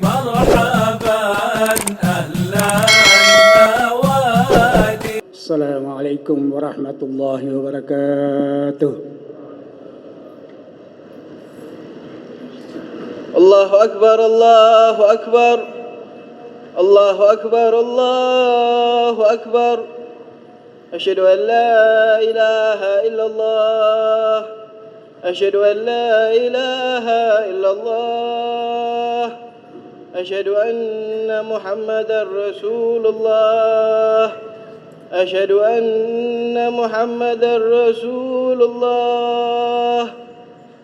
مرحبا أهلا نوادي. السلام عليكم ورحمة الله وبركاته. الله أكبر الله أكبر الله أكبر الله أكبر أشهد أن لا إله إلا الله أشهد أن لا إله إلا الله أشهد أن محمدا رسول الله أشهد أن محمدا رسول الله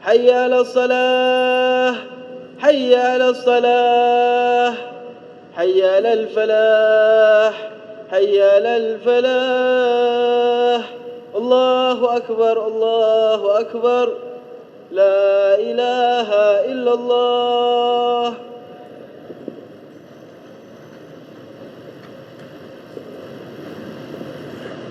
حي على الصلاة حي على الصلاة حي على الفلاح حي على الفلاح الله أكبر الله أكبر لا إله إلا الله.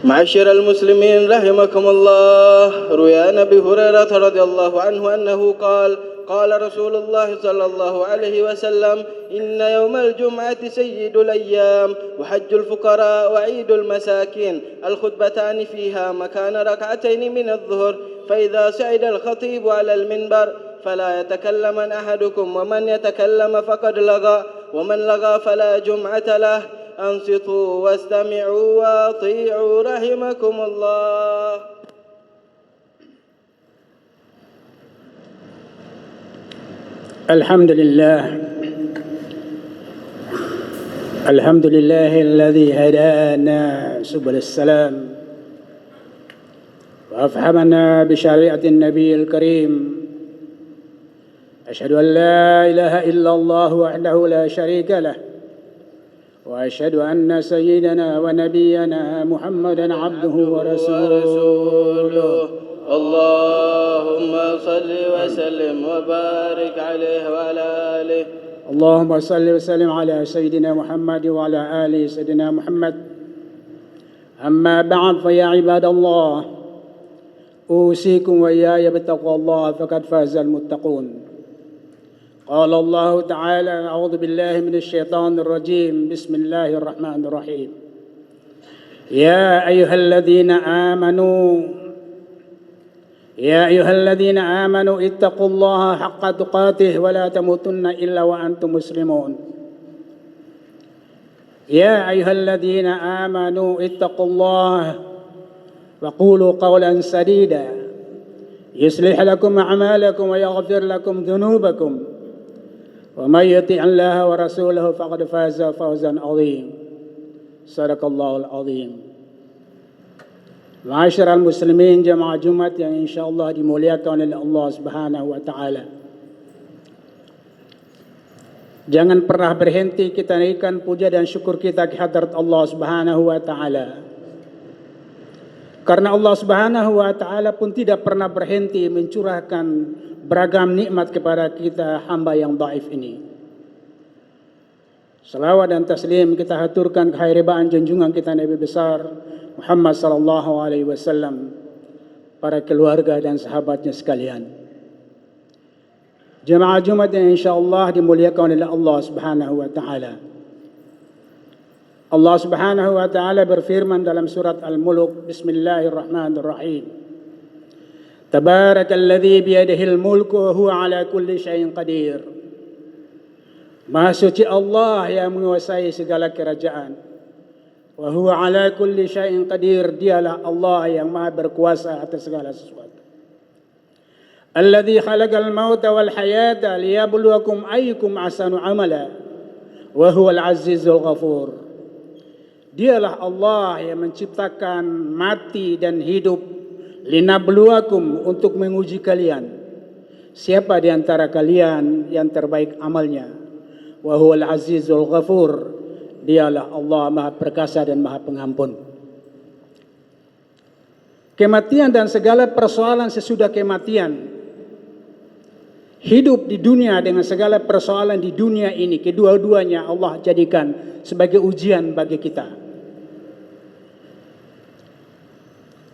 معاشر المسلمين رحمكم الله، روي عن أبي هريرة رضي الله عنه أنه قال قال رسول الله صلى الله عليه وسلم: إن يوم الجمعة سيد الأيام وحج الفقراء وعيد المساكين، الخطبتان فيها مكان ركعتين من الظهر، فإذا صعد الخطيب على المنبر فلا يتكلم أحدكم، ومن يتكلم فقد لغى، ومن لغى فلا جمعة له. أنصتوا واستمعوا وأطيعوا رحمكم الله. الحمد لله الحمد لله الذي هدانا سبل السلام وأفهمنا بشريعة النبي الكريم. أشهد أن لا إله إلا الله وحده لا شريك له، وأشهد أن سيدنا ونبينا محمدا عبده ورسوله. اللهم صل وسلم وبارك عليه وعلى آله. اللهم صل وسلم على سيدنا محمد وعلى آل سيدنا محمد. أما بعد، فيا عباد الله، أوصيكم وإياي بتقوى الله، فقد فاز المتقون. قال الله تعالى: أعوذ بالله من الشيطان الرجيم، بسم الله الرحمن الرحيم. يا أيها الذين آمنوا اتقوا الله حق تقاته ولا تموتن إلا وأنتم مسلمون. يا أيها الذين آمنوا اتقوا الله وقولوا قولا سديدا يصلح لكم أعمالكم ويغفر لكم ذنوبكم، ومن يطع الله ورسوله فقد فاز فوزا عظيما. صدق الله العظيم. Ma'asyiral muslimin, jamaah Jumat yang insyaallah dimuliakan oleh Allah Subhanahu wa taala. Jangan pernah berhenti kita naikkan puja dan syukur kita ke hadirat Allah Subhanahu wa taala. Karena Allah Subhanahu wa taala pun tidak pernah berhenti mencurahkan beragam nikmat kepada kita hamba yang dhaif ini. Salawat dan taslim kita haturkan kehadiran junjungan kita Nabi besar Muhammad sallallahu alaihi wasallam, para keluarga dan sahabatnya sekalian. Jemaah Jumat yang insyaallah dimuliakan oleh Allah Subhanahu wa taala. Allah Subhanahu wa taala berfirman dalam surat Al-Mulk, Bismillahirrahmanirrahim. Tabarakalladzi biyadihil mulku wa huwa ala kulli syai'in qadir. Maha suci Allah yang menguasai segala kerajaan. Wa huwa ala kulli syai'in qadir, dialah Allah yang maha berkuasa atas segala sesuatu. Alladzi khalaqal mauta wal hayata liyabluwakum ayyukum ahsanu amala wa huwal azizul ghafur. Dialah Allah yang menciptakan mati dan hidup, linabluwakum, untuk menguji kalian, siapa di antara kalian yang terbaik amalnya. Wa huwal azizul ghafur, dialah Allah maha perkasa dan maha pengampun. Kematian dan segala persoalan sesudah kematian, hidup di dunia dengan segala persoalan di dunia ini, kedua-duanya Allah jadikan sebagai ujian bagi kita.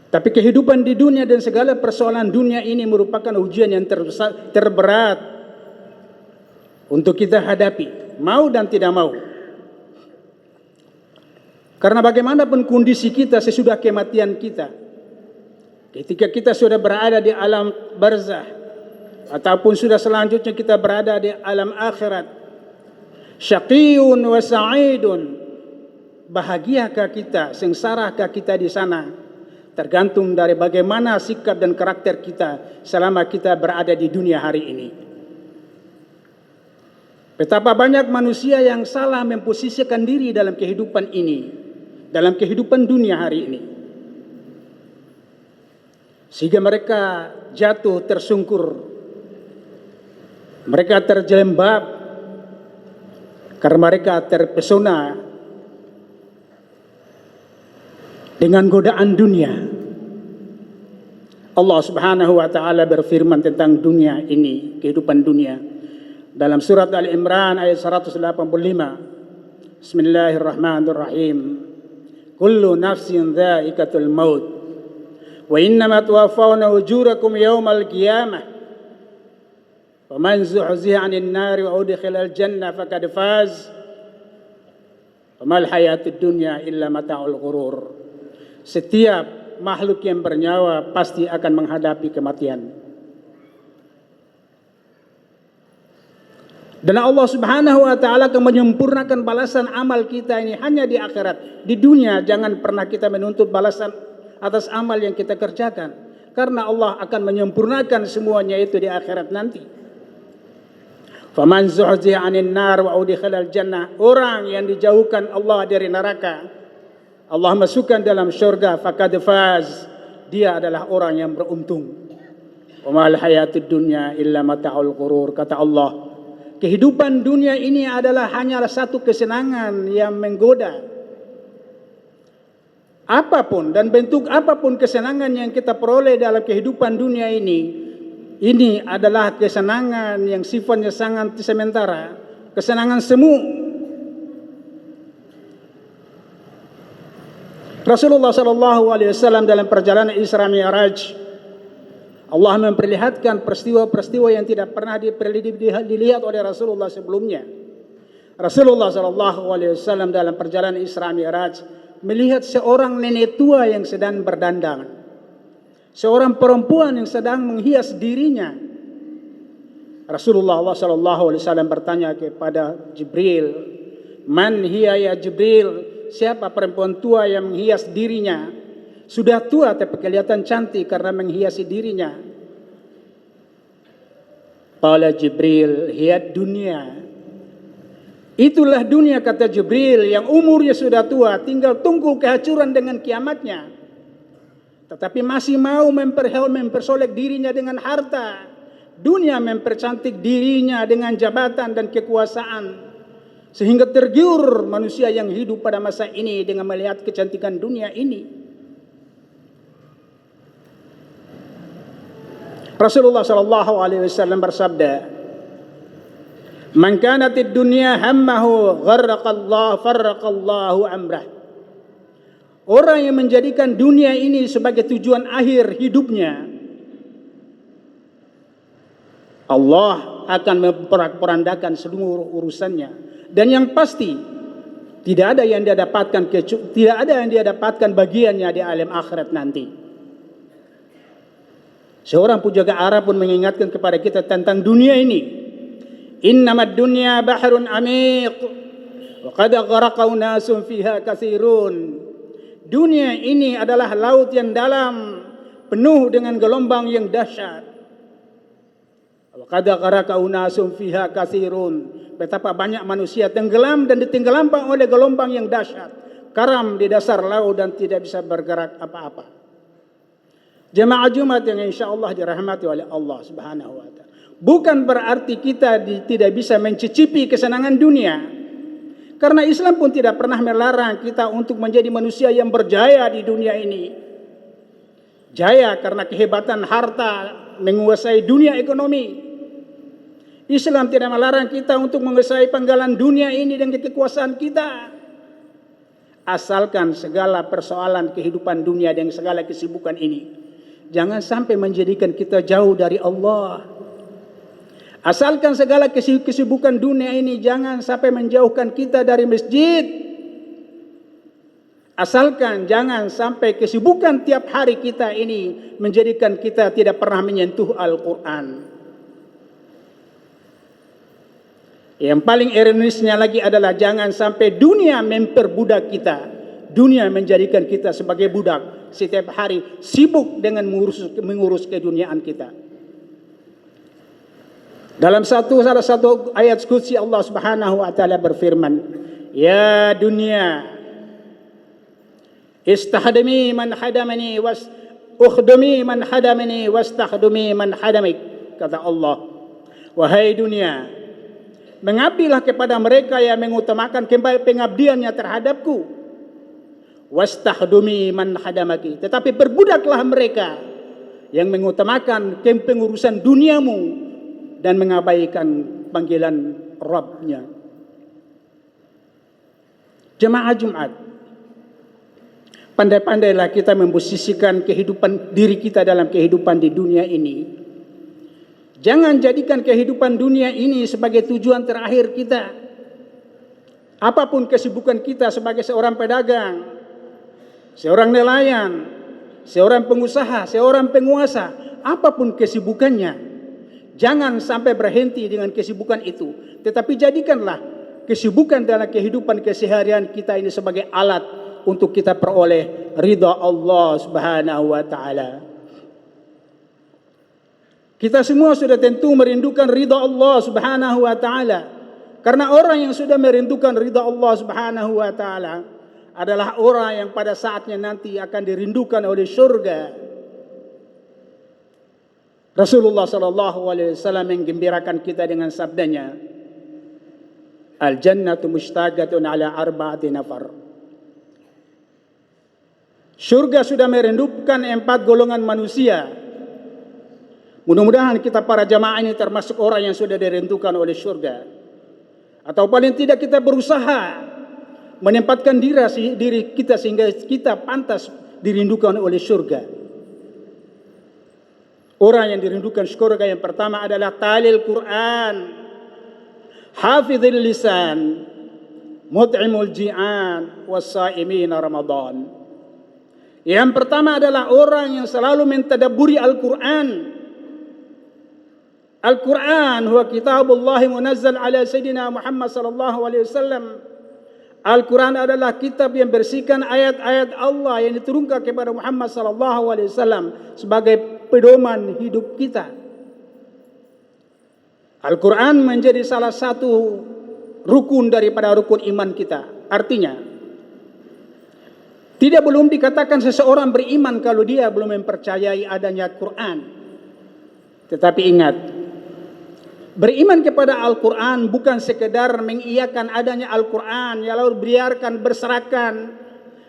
Tapi kehidupan di dunia dan segala persoalan dunia ini merupakan ujian yang terberat untuk kita hadapi. mau dan tidak mau. Karena bagaimanapun kondisi kita sesudah kematian kita, ketika kita sudah berada di alam barzah, ataupun sudah selanjutnya kita berada di alam akhirat, syaqiyun wa sa'idun, bahagiakah kita, sengsarakah kita di sana, tergantung dari bagaimana sikap dan karakter kita selama kita berada di dunia hari ini. Betapa banyak manusia yang salah memposisikan diri dalam kehidupan ini, dalam kehidupan dunia hari ini, sehingga mereka jatuh tersungkur, mereka terjelembab karena mereka terpesona dengan godaan dunia. Allah Subhanahu wa taala berfirman tentang dunia ini, kehidupan dunia, dalam surat Al-Imran ayat 185. Bismillahirrahmanirrahim. Kullu nafsin dha'iqatul maut wa innama tuwaffawna ujurakum yawmal qiyamah. Faman zuhziha 'anil nari wa udkhilal jannah faqad faz. Wa mal hayatud dunya illa mata'ul ghurur. Setiap makhluk yang bernyawa pasti akan menghadapi kematian. Dan Allah Subhanahu wa taala akan menyempurnakan balasan amal kita ini hanya di akhirat. Di dunia jangan pernah kita menuntut balasan atas amal yang kita kerjakan, karena Allah akan menyempurnakan semuanya itu di akhirat nanti. Faman zuhziha 'anil nar wa udkhilal jannah, orang yang dijauhkan Allah dari neraka, Allah masukkan dalam syurga, faqad faz, dia adalah orang yang beruntung. Wa mal hayatud dunya illa mata'ul ghurur, kata Allah, kehidupan dunia ini adalah hanyalah satu kesenangan yang menggoda. Apapun dan bentuk apapun kesenangan yang kita peroleh dalam kehidupan dunia ini adalah kesenangan yang sifatnya sangat sementara, kesenangan semu. Rasulullah SAW dalam perjalanan Isra Mi'raj, Allah memperlihatkan peristiwa-peristiwa yang tidak pernah dilihat oleh Rasulullah sebelumnya. Rasulullah SAW dalam perjalanan Isra Mi'raj melihat seorang nenek tua yang sedang berdandan, seorang perempuan yang sedang menghias dirinya. Rasulullah SAW bertanya kepada Jibril, "Man hiya ya Jibril?" Siapa perempuan tua yang menghias dirinya? Sudah tua tapi kelihatan cantik karena menghiasi dirinya. Qala Jibril, hiya dunia. Itulah dunia, kata Jibril, yang umurnya sudah tua, tinggal tunggu kehancuran dengan kiamatnya, tetapi masih mau mempersolek dirinya dengan harta. Dunia mempercantik dirinya dengan jabatan dan kekuasaan, sehingga tergiur manusia yang hidup pada masa ini dengan melihat kecantikan dunia ini. Rasulullah SAW bersabda, "Man kanatid dunya hammahu farraqallahu amrah." Orang yang menjadikan dunia ini sebagai tujuan akhir hidupnya, Allah akan memporak-porandakan seluruh urusannya. Dan yang pasti tidak ada yang dia dapatkan bagiannya di alam akhirat nanti. Seorang pujaga Arab pun mengingatkan kepada kita tentang dunia ini. Innamad dunya bahrun amiq wa qad gharaqa unasun fiha katsirun. Dunia ini adalah laut yang dalam, penuh dengan gelombang yang dahsyat. Wa qad gharaqa unasun fiha katsirun. Betapa banyak manusia tenggelam dan ditenggelamkan oleh gelombang yang dahsyat, karam di dasar laut dan tidak bisa bergerak apa-apa. Jemaah Jumat yang insya Allah dirahmati oleh Allah Subhanahu wa ta'ala, bukan berarti kita tidak bisa mencicipi kesenangan dunia, karena Islam pun tidak pernah melarang kita untuk menjadi manusia yang berjaya di dunia ini. Jaya karena kehebatan harta menguasai dunia ekonomi. Islam tidak melarang kita untuk menguasai penggalan dunia ini dengan kekuasaan kita, asalkan segala persoalan kehidupan dunia dan segala kesibukan ini jangan sampai menjadikan kita jauh dari Allah. Asalkan segala kesibukan dunia ini jangan sampai menjauhkan kita dari masjid. Asalkan jangan sampai kesibukan tiap hari kita ini menjadikan kita tidak pernah menyentuh Al-Quran. Yang paling ironisnya lagi adalah jangan sampai dunia memperbudak kita. Dunia menjadikan kita sebagai budak. Setiap hari sibuk dengan mengurus keduniaan kita. Dalam salah satu ayat qudsi Allah Subhanahu wa taala berfirman, "Ya dunia, istahdami man hadamani was ukhdumi man hadamani wastakhdumi man hadamik." Kata Allah, "Wahai dunia, mengabdilah kepada mereka yang mengutamakan pengabdiannya terhadapku. Wastakhdumi man hadamaki." Tetapi berbudaklah mereka yang mengutamakan pengurusan duniamu dan mengabaikan panggilan Rabbnya. Jemaah Jumat, pandai-pandailah kita memposisikan kehidupan diri kita dalam kehidupan di dunia ini. Jangan jadikan kehidupan dunia ini sebagai tujuan terakhir kita. Apapun kesibukan kita sebagai seorang pedagang, seorang nelayan, seorang pengusaha, seorang penguasa, apapun kesibukannya, jangan sampai berhenti dengan kesibukan itu. Tetapi jadikanlah kesibukan dalam kehidupan keseharian kita ini sebagai alat untuk kita peroleh ridha Allah Subhanahu wa taala. Kita semua sudah tentu merindukan ridha Allah Subhanahu wa taala. Karena orang yang sudah merindukan ridha Allah Subhanahu wa taala adalah orang yang pada saatnya nanti akan dirindukan oleh surga. Rasulullah sallallahu alaihi wasallam menggembirakan kita dengan sabdanya, "Al-jannatu mushtaqatun ala arba'ati nafar." Surga sudah merindukan 4 golongan manusia. Mudah-mudahan kita para jamaah ini termasuk orang yang sudah dirindukan oleh surga. Atau paling tidak kita berusaha menempatkan diri kita sehingga kita pantas dirindukan oleh surga. Orang yang dirindukan surga yang pertama adalah talil Quran, hafizil lisan, mut'imul ji'an, wasaimina Ramadan. Yang pertama adalah orang yang selalu mentadabburi Al-Quran. Al-Quran huwa kitabullah munazzal ala Sayyidina Muhammad sallallahu alaihi wasallam. Al-Quran adalah kitab yang bersihkan ayat-ayat Allah yang diturunkan kepada Muhammad sallallahu alaihi wasallam sebagai pedoman hidup kita. Al-Quran menjadi salah satu rukun daripada rukun iman kita. Artinya, belum dikatakan seseorang beriman kalau dia belum mempercayai adanya Quran. Tetapi ingat, beriman kepada Al-Quran bukan sekedar mengiyakan adanya Al-Quran, ya lalu biarkan berserakan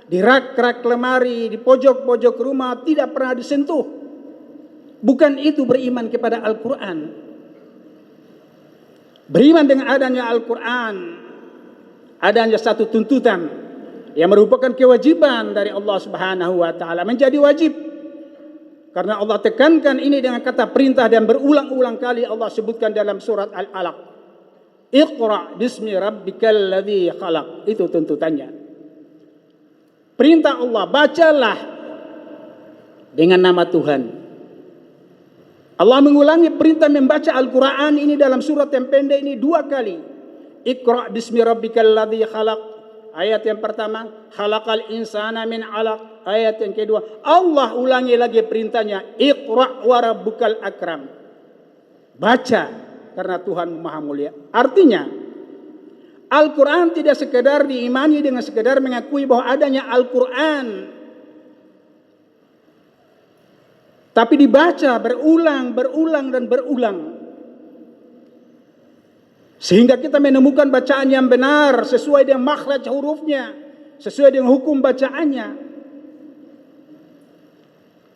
di rak-rak lemari, di pojok-pojok rumah, tidak pernah disentuh. Bukan itu beriman kepada Al-Quran. Beriman dengan adanya Al-Quran, adanya satu tuntutan yang merupakan kewajiban dari Allah Subhanahu wa taala, menjadi wajib. Karena Allah tekankan ini dengan kata perintah dan berulang-ulang kali Allah sebutkan dalam surat Al-Alaq. Iqra bismi rabbikal ladzi khalaq. Itu tuntutannya. Perintah Allah, bacalah dengan nama Tuhan. Allah mengulangi perintah membaca Al-Quran ini dalam surat yang pendek ini 2 kali. Iqra bismi rabbikal ladzi khalaq. Ayat yang pertama, khalaqal insana min 'alaq. Ayat yang kedua, Allah ulangi lagi perintahnya, Iqra wa rabbukal akram. Baca karena Tuhan Maha Mulia. Artinya, Al-Quran tidak sekedar diimani dengan sekedar mengakui bahwa adanya Al-Quran, tapi dibaca berulang dan berulang. Sehingga kita menemukan bacaan yang benar sesuai dengan makhraj hurufnya, sesuai dengan hukum bacaannya.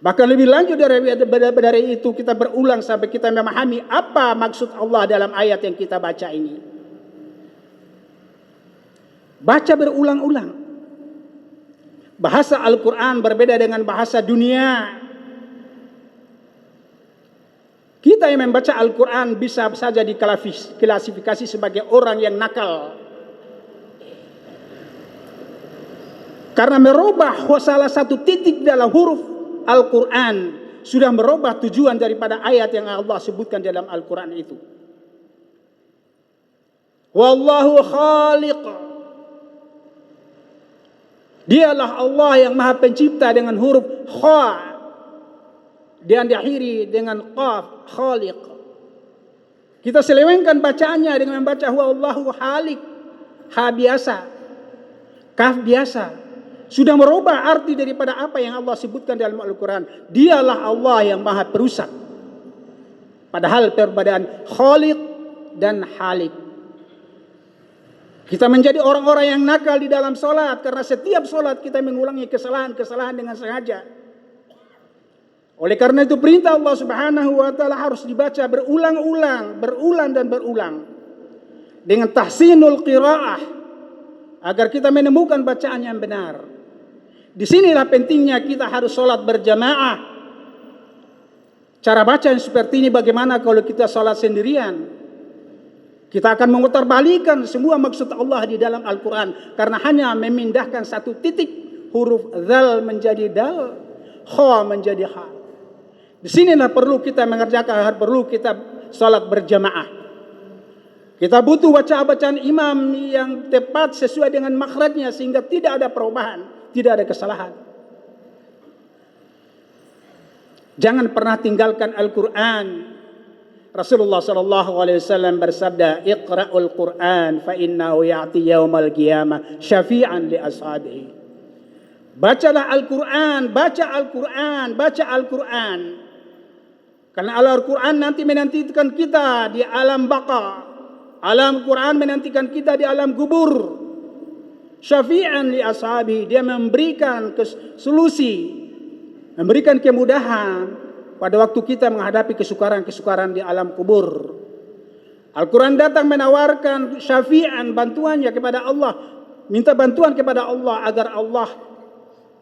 Bahkan lebih lanjut dari itu, kita berulang sampai kita memahami apa maksud Allah dalam ayat yang kita baca ini. Baca berulang-ulang. Bahasa Al-Quran berbeda dengan bahasa dunia. Kita kita yang membaca Al-Quran bisa saja diklasifikasi sebagai orang yang nakal. Karena merubah salah satu titik dalam huruf Al-Quran sudah merubah tujuan daripada ayat yang Allah sebutkan dalam Al-Quran itu. Wallahu khaliq. Dialah Allah yang maha pencipta dengan huruf kha dan diakhiri dengan qaf, khaliq. Kita selewengkan bacaannya dengan membaca huwa Allahu khaliq, ha biasa, kaf biasa. Sudah merubah arti daripada apa yang Allah sebutkan dalam Al-Quran. Dialah Allah yang maha perusak. Padahal perbedaan khaliq dan halik. Kita menjadi orang-orang yang nakal di dalam solat. Karena setiap solat kita mengulangi kesalahan-kesalahan dengan sengaja. Oleh karena itu perintah Allah Subhanahu wa ta'ala harus dibaca berulang-ulang. Berulang dan berulang. Dengan tahsinul qiraah. Agar kita menemukan bacaan yang benar. Disinilah pentingnya kita harus solat berjamaah. Cara baca yang seperti ini bagaimana kalau kita solat sendirian? Kita akan memutarbalikan semua maksud Allah di dalam Al-Quran. Karena hanya memindahkan satu titik huruf zal menjadi dal, kha menjadi ha. Disinilah perlu kita mengerjakan, perlu kita salat berjamaah. Kita butuh bacaan imam yang tepat sesuai dengan makhrajnya sehingga tidak ada perubahan, tidak ada kesalahan. Jangan pernah tinggalkan Al-Quran. Rasulullah SAW bersabda, "Iqra'ul Qur'an fa innahu ya'ti yaumal qiyamah syafi'an li ashabihi." Bacalah Al-Quran, baca Al-Quran, baca Al-Quran. Karena Al-Quran nanti menantikan kita di alam baqa. Alam Quran menantikan kita di alam kubur. Syafi'an li ashabihi, dia memberikan solusi, memberikan kemudahan pada waktu kita menghadapi kesukaran-kesukaran di alam kubur. Al-Quran datang menawarkan syafi'an, bantuannya kepada Allah. Minta bantuan kepada Allah agar Allah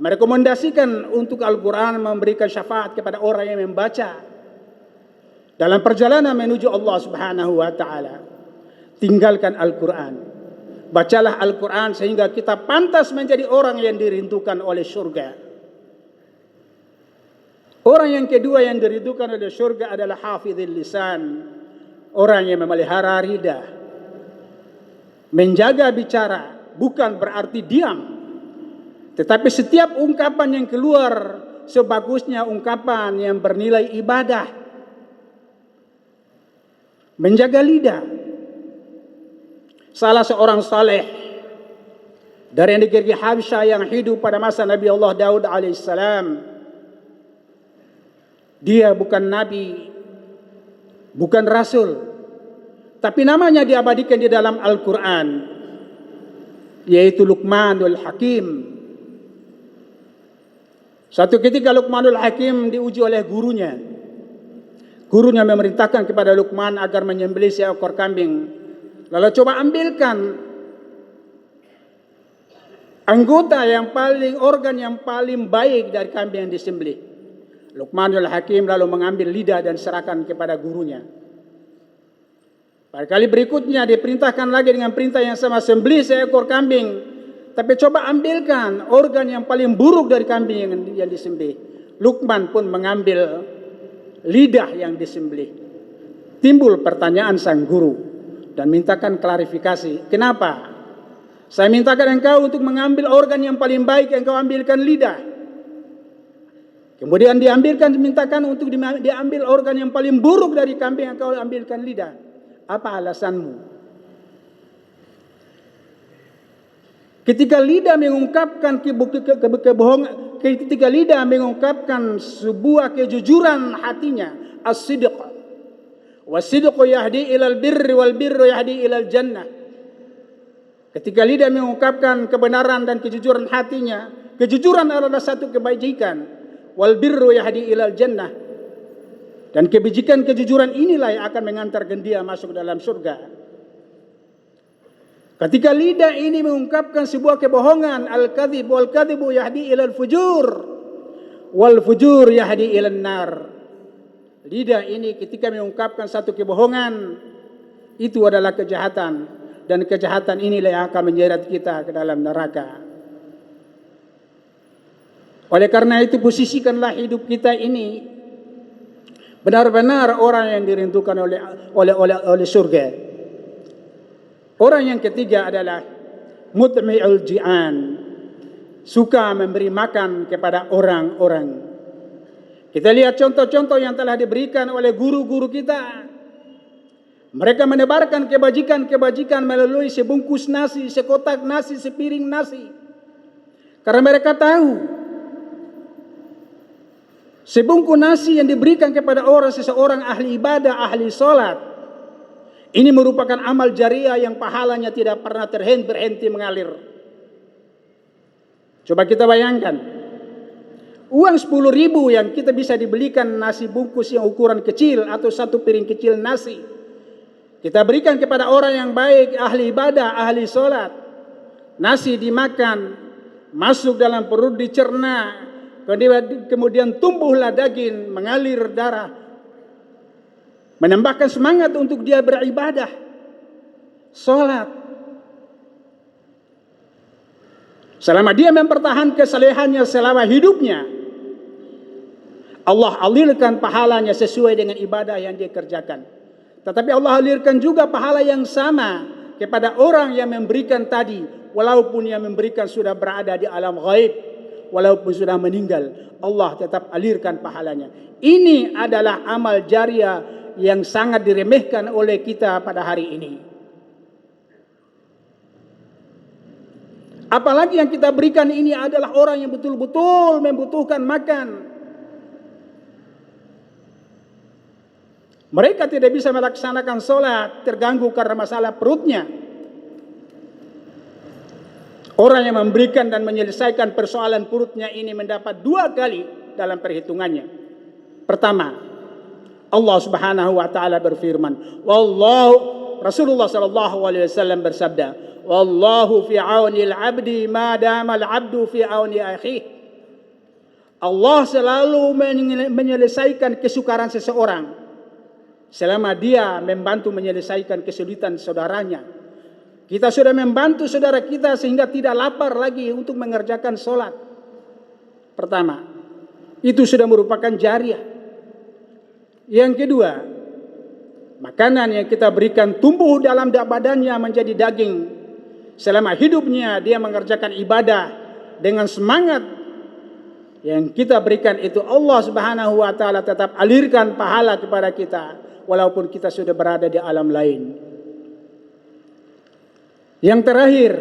merekomendasikan untuk Al-Quran memberikan syafaat kepada orang yang membaca. Dalam perjalanan menuju Allah Subhanahu wa ta'ala. Tinggalkan Al-Quran. Bacalah Al-Quran sehingga kita pantas menjadi orang yang dirindukan oleh surga. Orang yang kedua yang dirindukan oleh surga adalah hafizil lisan. Orang yang memelihara lidah. Menjaga bicara bukan berarti diam. Tetapi setiap ungkapan yang keluar sebagusnya ungkapan yang bernilai ibadah. Menjaga lidah. Salah seorang saleh dari negeri Habsyah yang hidup pada masa Nabi Allah Daud alaihissalam. Dia bukan nabi, bukan rasul, tapi namanya diabadikan di dalam Al-Quran, yaitu Luqmanul Hakim. Satu ketika Luqmanul Hakim diuji oleh gurunya. Gurunya memerintahkan kepada Luqman agar menyembelih seekor kambing. Lalu coba ambilkan anggota organ yang paling baik dari kambing yang disembelih. Luqmanul Hakim lalu mengambil lidah dan serahkan kepada gurunya. Pada kali berikutnya diperintahkan lagi dengan perintah yang sama, sembelih seekor kambing. Tapi coba ambilkan organ yang paling buruk dari kambing yang disembelih. Luqman pun mengambil lidah yang disembelih. Timbul pertanyaan sang guru dan mintakan klarifikasi. Kenapa? Saya mintakan engkau untuk mengambil organ yang paling baik, engkau ambilkan lidah. Kemudian dimintakan untuk diambil organ yang paling buruk dari kambing, yang kau ambilkan lidah. Apa alasanmu? Ketika lidah mengungkapkan kebohongan, ketika lidah mengungkapkan sebuah kejujuran hatinya, as-sidq. Was-sidqu yahdi ilal birri wal birru yahdi ilal jannah. Ketika lidah mengungkapkan kebenaran dan kejujuran hatinya, kejujuran adalah satu kebajikan. Wal birru yahdi ilal jannah. Dan kejujuran inilah yang akan mengantarkan dia masuk dalam surga. Ketika lidah ini mengungkapkan sebuah kebohongan, al-kadhib wal kadhibu yahdi ilal fujur wal fujur yahdi ilal nar. Lidah ini ketika mengungkapkan satu kebohongan, itu adalah kejahatan, dan kejahatan inilah yang akan menyeret kita ke dalam neraka. Oleh karena itu, posisikanlah hidup kita ini benar-benar orang yang dirindukan oleh surga. Orang yang ketiga adalah mutmi'ul ji'an, suka memberi makan kepada orang-orang. Kita lihat contoh-contoh yang telah diberikan oleh guru-guru kita. Mereka menebarkan kebajikan-kebajikan melalui sebungkus nasi, sekotak nasi, sepiring nasi. Karena mereka tahu sebungkus nasi yang diberikan kepada seseorang ahli ibadah, ahli sholat, ini merupakan amal jariah yang pahalanya tidak pernah berhenti mengalir. Coba kita bayangkan, uang 10.000 yang kita bisa dibelikan nasi bungkus yang ukuran kecil atau satu piring kecil nasi, kita berikan kepada orang yang baik, ahli ibadah, ahli sholat. Nasi dimakan, masuk dalam perut, dicerna, kemudian tumbuhlah daging, mengalir darah, menambahkan semangat untuk dia beribadah, sholat. Selama dia mempertahankan kesalehannya selama hidupnya, Allah alirkan pahalanya sesuai dengan ibadah yang dia kerjakan. Tetapi Allah alirkan juga pahala yang sama kepada orang yang memberikan tadi, walaupun yang memberikan sudah berada di alam ghaib, walaupun sudah meninggal, Allah tetap alirkan pahalanya. Ini adalah amal jariah yang sangat diremehkan oleh kita pada hari ini. Apalagi yang kita berikan ini adalah orang yang betul-betul membutuhkan makan. Mereka tidak bisa melaksanakan sholat, terganggu karena masalah perutnya. Orang yang memberikan dan menyelesaikan persoalan perutnya ini mendapat 2 kali dalam perhitungannya. Pertama, Allah Subhanahu wa taala berfirman, Rasulullah sallallahu alaihi wasallam bersabda, "Wallahu fi aunil 'abdi ma dama al-'abdu fi auni akhihi." Allah selalu menyelesaikan kesukaran seseorang selama dia membantu menyelesaikan kesulitan saudaranya. Kita sudah membantu saudara kita sehingga tidak lapar lagi untuk mengerjakan sholat. Pertama, itu sudah merupakan jariah. Yang kedua, makanan yang kita berikan tumbuh dalam badannya menjadi daging. Selama hidupnya dia mengerjakan ibadah dengan semangat yang kita berikan itu, Allah Subhanahu wa taala tetap alirkan pahala kepada kita walaupun kita sudah berada di alam lain. Yang terakhir,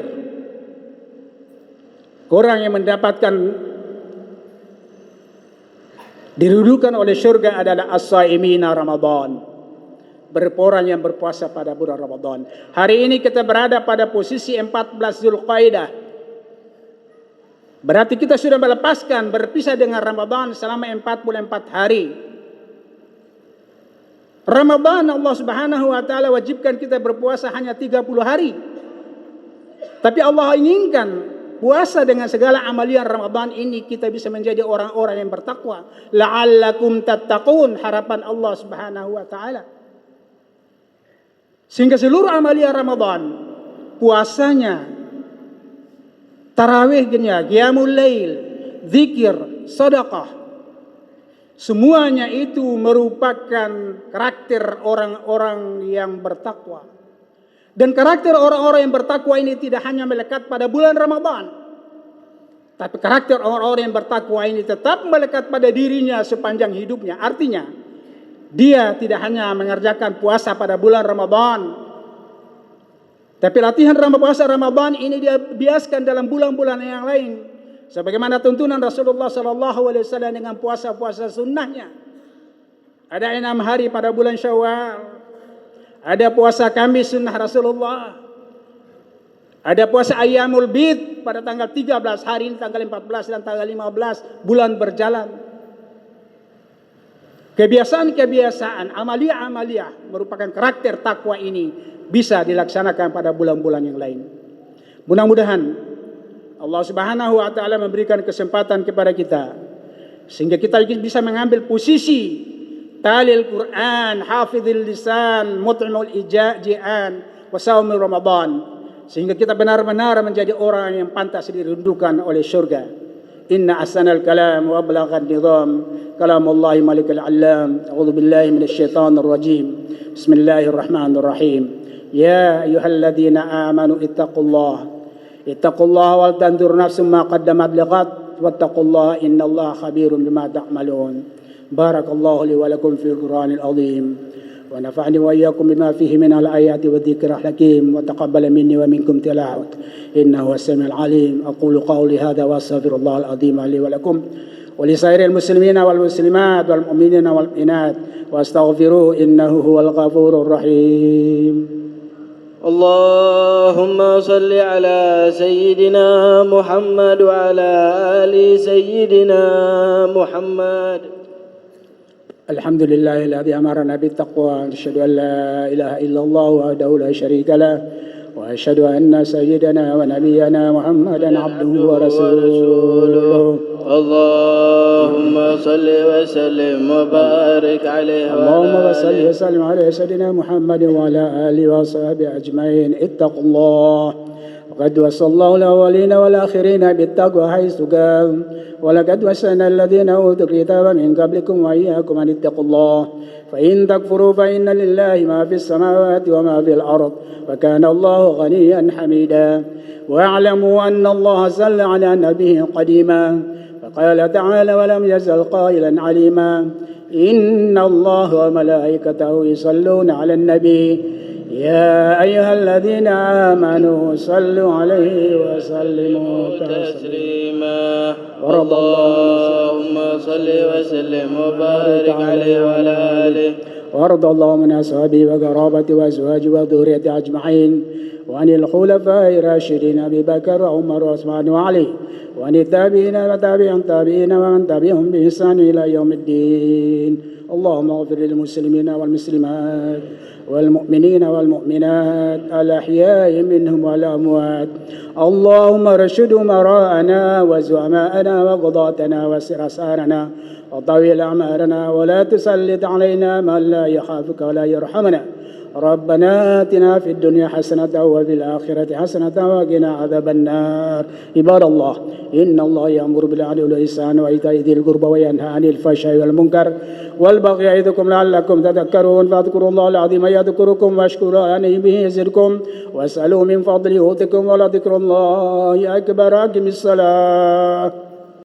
orang yang mendapatkan dirudukan oleh surga adalah as-saimina Ramadan, orang yang berpuasa pada bulan Ramadan. Hari ini kita berada pada posisi 14 Zulqaidah. Berarti kita sudah melepaskan, berpisah dengan Ramadan selama 44 hari. Ramadan Allah Subhanahu wa taala wajibkan kita berpuasa hanya 30 hari. Tapi Allah inginkan puasa dengan segala amalian Ramadan ini kita bisa menjadi orang-orang yang bertakwa. La'allakum tattaqun, harapan Allah Subhanahu wa taala. Sehingga seluruh amalian Ramadan, puasanya, tarawihnya, qiyamul lail, zikir, sedekah, semuanya itu merupakan karakter orang-orang yang bertakwa. Dan karakter orang-orang yang bertakwa ini tidak hanya melekat pada bulan Ramadan, tapi karakter orang-orang yang bertakwa ini tetap melekat pada dirinya sepanjang hidupnya. Artinya, dia tidak hanya mengerjakan puasa pada bulan Ramadan, tapi latihan puasa Ramadan ini dia biaskan dalam bulan-bulan yang lain. Sebagaimana tuntunan Rasulullah SAW dengan puasa-puasa sunnahnya. Ada 6 hari pada bulan Syawal. Ada puasa Kamis sunnah Rasulullah. Ada puasa Ayyamul Bid pada tanggal 13, hari ini tanggal 14 dan tanggal 15, bulan berjalan. Kebiasaan-kebiasaan, amalia-amalia merupakan karakter takwa ini bisa dilaksanakan pada bulan-bulan yang lain. Mudah-mudahan Allah Subhanahu wa taala memberikan kesempatan kepada kita sehingga kita bisa mengambil posisi talil Quran, hafidhil lisan, mut'imul ji'an, wasaumil Ramadan, sehingga kita benar-benar menjadi orang yang pantas dirindukan oleh syurga. Inna ahsanal kalam wa ablaghan nizam kalamullahi malikul alam. A'udzu billahi minasyaitonir rajim. Bismillahirrahmanirrahim. Ya ayyuhalladzina amanu ittaqullaha wal tanzur nafsum ma qaddamat lighad wattaqullaha innallaha khabirum bima ta'malun. Barakallahu li wa lakum fil Qur'anil azim wa nafa'ani wa iyyakum bima fihi min al-ayati wa dhikril hakim wa taqabbala minni wa minkum tilawat innahu was-sami'ul alim. Aqulu qawli hadha wa astaghfirullahal azim li wa lakum wa li sairil muslimina wal muslimat wal mu'minina wal mu'minat wa astaghfiruhu innahu huwal ghafurur rahim. اللهم صل على سيدنا محمد وعلى آل سيدنا محمد. الحمد لله الذي أمرنا بالتقوى نشهد أن لا إله إلا الله وحده لا شريك له وأشهد أن سيدنا ونبينا محمدا عبده ورسوله. اللهم صل وسلم وبارك عليه اللهم صل وسلم على سيدنا محمد وعلى آله وصحبه أجمعين. اتقوا الله وقد وصى الله الأولين والآخرين بالتقوى حيث قال ولقد وصينا الذين أوتوا الكتاب من قبلكم وإياكم أن اتقوا الله فإن تكفروا فإن لله ما في السماوات وما في الأرض وكان الله غنيا حميدا. واعلموا أن الله صلى على نبيه قديما فقال تعالى ولم يزل قائلا عليما إن الله وملائكته يصلون على النبي يا أيها الذين آمنوا صلوا عليه وسلموا تسليما. اللهم صل وسلم وبارك عليه وعلى آله. وارض اللهم من أصحابه وقرابته وأزواجه وذريته أجمعين وعن الخلفاء الراشدين أبي بكر وعمر وعثمان وعلي وعن التابعين وتابعين ومن تبعهم بإحسان إلى يوم الدين. اللهم اغفر للمسلمين والمسلمات والمؤمنين والمؤمنات الأحياء منهم والأموات. اللهم ارشد أمراءنا وزعماءنا وقضاتنا وسرسارنا وطويل أعمارنا ولا تسلط علينا من لا يخافك ولا يرحمنا. ربنا آتنا في الدنيا حسنة وفي الآخرة حسنة وقنا عذاب النار. عباد الله إن الله يأمر بالعدل والإحسان وإيتاء ذي القربى وينهى عن الفحشاء والمنكر والبغي يعظكم لعلكم تذكرون. فاذكروا الله العظيم يذكركم واشكروا عليه به يزدكم واسألوا من فضله يؤتكم ولذكر الله أكبر. أقم الصلاة.